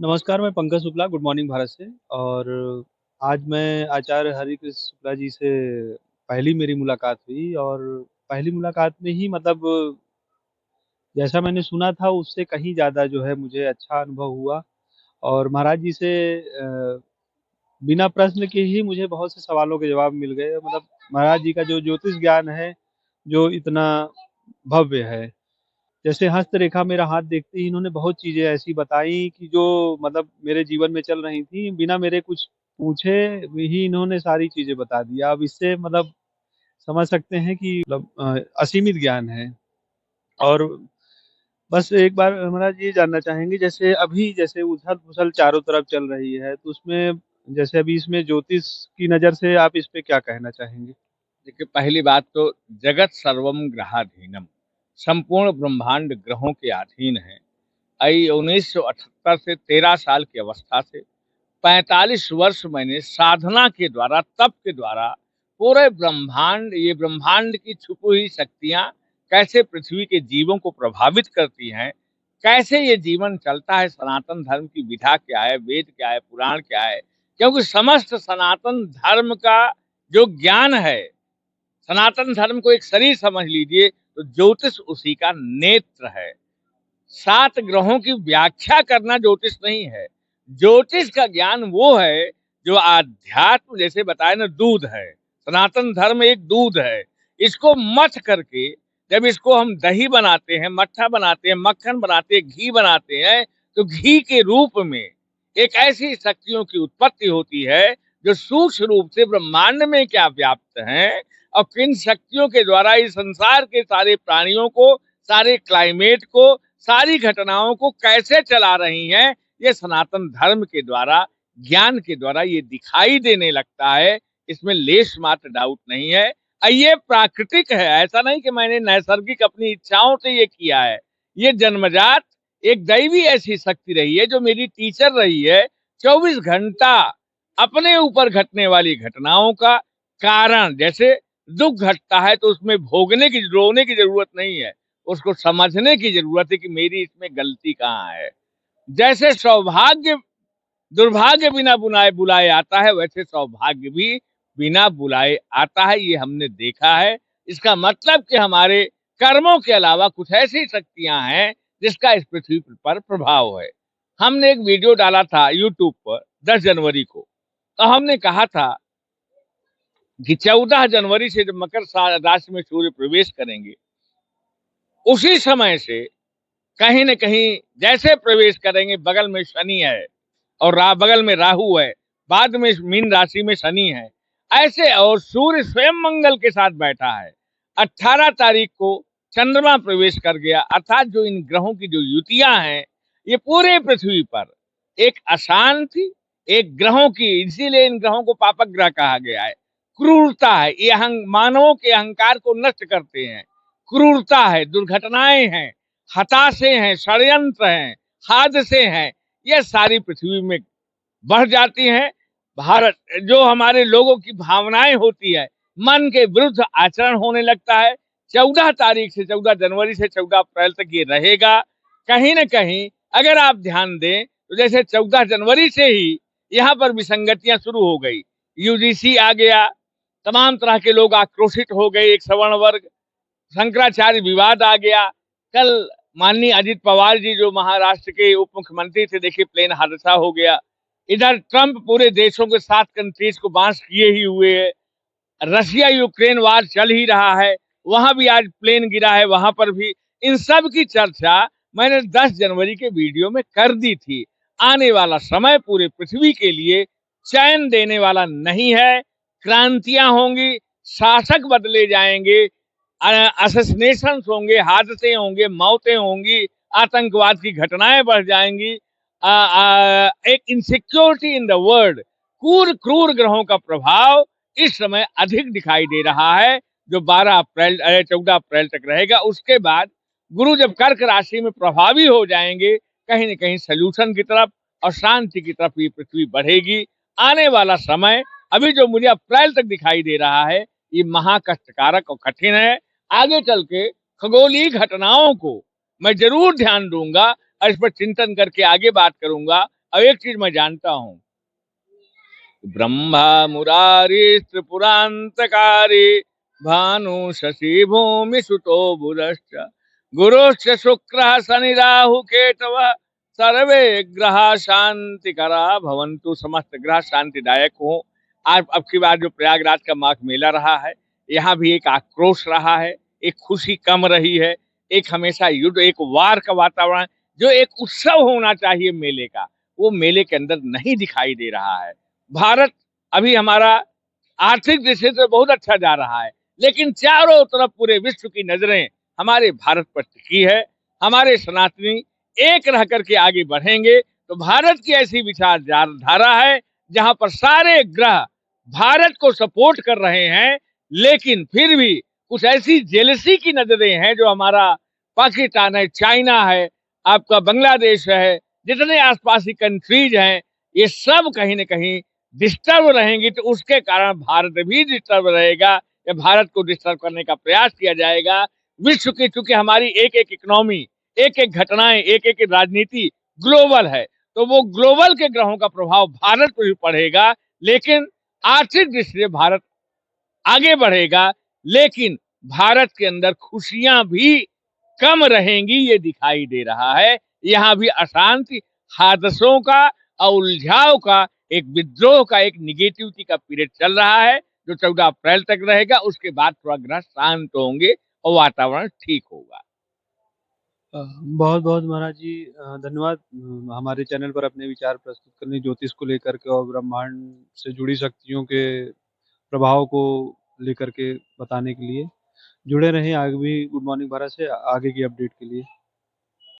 नमस्कार, मैं Pankaj Shukla, good morning Bharat से। और आज मैं आचार्य हरिकृष्ण शुक्ला जी से पहली मेरी मुलाकात हुई। और पहली मुलाकात में ही मतलब जैसा मैंने सुना था उससे कहीं ज़्यादा जो है मुझे अच्छा अनुभव हुआ। और महाराज जी से बिना प्रश्न के ही मुझे बहुत से सवालों के जवाब मिल गए। मतलब महाराज जी का जो ज्योतिष ज्ञान है, जो इतना भव्य है। जैसे हस्तरेखा मेरा हाथ देखते ही इन्होंने बहुत चीज़ें ऐसी बताई कि जो मतलब मेरे जीवन में चल रही थी, बिना मेरे कुछ पूछे ही इन्होंने सारी चीज़ें बता दिया। अब इससे मतलब समझ सकते हैं कि मतलब असीमित ज्ञान है। और बस एक बार महाराज ये जानना चाहेंगे, जैसे अभी जैसे उथल-पुथल चारों तरफ चल रही है, तो उसमें जैसे अभी इसमें ज्योतिष की नज़र से आप इस पे क्या कहना चाहेंगे? देखिए, पहली बात तो जगत सर्वम ग्रहाधीनम, संपूर्ण ब्रह्मांड ग्रहों के अधीन है। 1978 से 13 साल की अवस्था से 45 वर्ष मैंने साधना के द्वारा, तप के द्वारा पूरे ब्रह्मांड, ये ब्रह्मांड की छुपी हुई शक्तियां कैसे पृथ्वी के जीवों को प्रभावित करती हैं, कैसे ये जीवन चलता है, सनातन धर्म की विधा क्या है, वेद क्या है, पुराण क्या है। क्योंकि समस्त सनातन धर्म का जो ज्ञान है, सनातन धर्म को एक शरीर समझ लीजिए, तो ज्योतिष उसी का नेत्र है। 7 ग्रहों की व्याख्या करना ज्योतिष नहीं है। ज्योतिष का ज्ञान वो है जो आध्यात्म, जैसे बताया ना, दूध है। सनातन धर्म एक दूध है। इसको मथ करके जब इसको हम दही बनाते हैं, मट्ठा बनाते हैं, मक्खन बनाते हैं, घी बनाते हैं, तो घी के रूप में एक ऐसी शक्तियों की उत्पत्ति होती है जो सूक्ष्म रूप से ब्रह्मांड में क्या व्याप्त हैं, और किन शक्तियों के द्वारा इस संसार के सारे प्राणियों को, सारे क्लाइमेट को, सारी घटनाओं को कैसे चला रही हैं, ये सनातन धर्म के द्वारा, ज्ञान के द्वारा ये दिखाई देने लगता है। इसमें लेश मात्र डाउट नहीं है। ये प्राकृतिक है, ऐसा नहीं कि मैंने नैसर्गिक अपनी इच्छाओं से ये किया है। ये जन्मजात एक दैवी ऐसी शक्ति रही है जो मेरी टीचर रही है। 24 घंटा अपने ऊपर घटने वाली घटनाओं का कारण, जैसे दुख घटता है तो उसमें भोगने की, रोने की जरूरत नहीं है, उसको समझने की जरूरत है कि मेरी इसमें गलती कहाँ है। जैसे सौभाग्य दुर्भाग्य बिना बुलाए बुलाए आता है, वैसे सौभाग्य भी बिना बुलाए आता है। ये हमने देखा है। इसका मतलब कि हमारे कर्मों के अलावा कुछ ऐसी शक्तियां हैं जिसका इस पृथ्वी पर प्रभाव है। हमने एक वीडियो डाला था यूट्यूब पर 10 जनवरी को। तो हमने कहा था कि 14 जनवरी से जब मकर राशि में सूर्य प्रवेश करेंगे, उसी समय से कहीं न कहीं जैसे प्रवेश करेंगे, बगल में शनि है और बगल में राहु है, बाद में मीन राशि में शनि है, ऐसे, और सूर्य स्वयं मंगल के साथ बैठा है। 18 तारीख को चंद्रमा प्रवेश कर गया। अर्थात जो इन ग्रहों की जो युतियां हैं, ये पूरे पृथ्वी पर एक अशांति, एक ग्रहों की, इसीलिए इन ग्रहों को पापक ग्रह कहा गया है। क्रूरता है, ये मानवों के अहंकार को नष्ट करते हैं। क्रूरता है, दुर्घटनाएं हैं, हताशे हैं, षड्यंत्र हैं, हादसे हैं, ये सारी पृथ्वी में बढ़ जाती हैं। भारत, जो हमारे लोगों की भावनाएं होती है, मन के विरुद्ध आचरण होने लगता है। 14 तारीख से, 14 जनवरी से 14 अप्रैल तक ये रहेगा। कहीं न कहीं अगर आप ध्यान दें तो जैसे 14 जनवरी से ही यहाँ पर विसंगतियां शुरू हो गई। यूजीसी आ गया, तमाम तरह के लोग आक्रोशित हो गए, एक सवर्ण वर्ग, शंकराचार्य विवाद आ गया। कल माननीय अजित पवार जी जो महाराष्ट्र के उप मुख्यमंत्री थे, देखिए प्लेन हादसा हो गया। इधर ट्रंप पूरे देशों के 7 कंट्रीज को बांस किए ही हुए है। रशिया यूक्रेन वार चल ही रहा है, वहां भी आज प्लेन गिरा है, वहां पर भी। इन सब की चर्चा मैंने 10 जनवरी के वीडियो में कर दी थी। आने वाला समय पूरे पृथ्वी के लिए चैन देने वाला नहीं है। क्रांतियां होंगी, शासक बदले जाएंगे, असैसिनेशन होंगे, हादसे होंगे, मौतें होंगी, आतंकवाद की घटनाएं बढ़ जाएंगी। एक इनसिक्योरिटी इन द वर्ल्ड, क्रूर ग्रहों का प्रभाव इस समय अधिक दिखाई दे रहा है, जो 14 अप्रैल तक रहेगा। उसके बाद गुरु जब कर्क राशि में प्रभावी हो जाएंगे, कहीं न कहीं सल्यूशन की तरफ और शांति की तरफ ये पृथ्वी बढ़ेगी। आने वाला समय अभी जो मुझे अप्रैल तक दिखाई दे रहा है, ये महाकष्टकारक और कठिन है। आगे चल के खगोलीय घटनाओं को मैं जरूर ध्यान दूंगा और इस पर चिंतन करके आगे बात करूंगा अब एक चीज मैं जानता हूं, ब्रह्मा मुरारी त्रिपुरांतकारी भानु शशि भूमि सुतो बुधश्च गुरुश्च शुक्र शनि राहु केतव सर्वे ग्रह शांति करा भवंतु, समस्त ग्रह शांतिदायक हो। आज अब की बार जो प्रयागराज का माघ मेला रहा है, यहाँ भी एक आक्रोश रहा है, एक खुशी कम रही है, एक हमेशा युद्ध, एक वार का वातावरण, जो एक उत्सव होना चाहिए मेले का, वो मेले के अंदर नहीं दिखाई दे रहा है। भारत अभी हमारा आर्थिक दृष्टि से बहुत अच्छा जा रहा है, लेकिन चारों तरफ पूरे विश्व की नजरें हमारे भारत पर टिकी है। हमारे सनातनी एक रह करके आगे बढ़ेंगे तो भारत की ऐसी विचारधारा है जहां पर सारे ग्रह भारत को सपोर्ट कर रहे हैं, लेकिन फिर भी कुछ ऐसी जेलसी की नजरें हैं, जो हमारा पाकिस्तान है, चाइना है, आपका बांग्लादेश है, जितने आसपास की कंट्रीज हैं, ये सब कहीं ना कहीं डिस्टर्ब रहेंगी, तो उसके कारण भारत भी डिस्टर्ब रहेगा या भारत को डिस्टर्ब करने का प्रयास किया जाएगा। विश्व की, चूंकि हमारी एक एक इकोनॉमी, एक एक घटनाएं, एक एक राजनीति ग्लोबल है, तो वो ग्लोबल के ग्रहों का प्रभाव भारत पर भी पड़ेगा, लेकिन आर्थिक दृष्टि से भारत आगे बढ़ेगा, लेकिन भारत के अंदर खुशियां भी कम रहेंगी, ये दिखाई दे रहा है। यहाँ भी अशांति, हादसों का और उलझाव का, एक विद्रोह का, एक निगेटिविटी का पीरियड चल रहा है, जो 14 अप्रैल तक रहेगा। उसके बाद थोड़ा ग्रह शांत होंगे और वातावरण ठीक होगा। बहुत बहुत महाराज जी धन्यवाद हमारे चैनल पर अपने विचार प्रस्तुत करने, ज्योतिष को लेकर के और ब्रह्मांड से जुड़ी शक्तियों के प्रभाव को लेकर के बताने के लिए। जुड़े रहें आगे भी गुड मॉर्निंग भारत से आगे की अपडेट के लिए।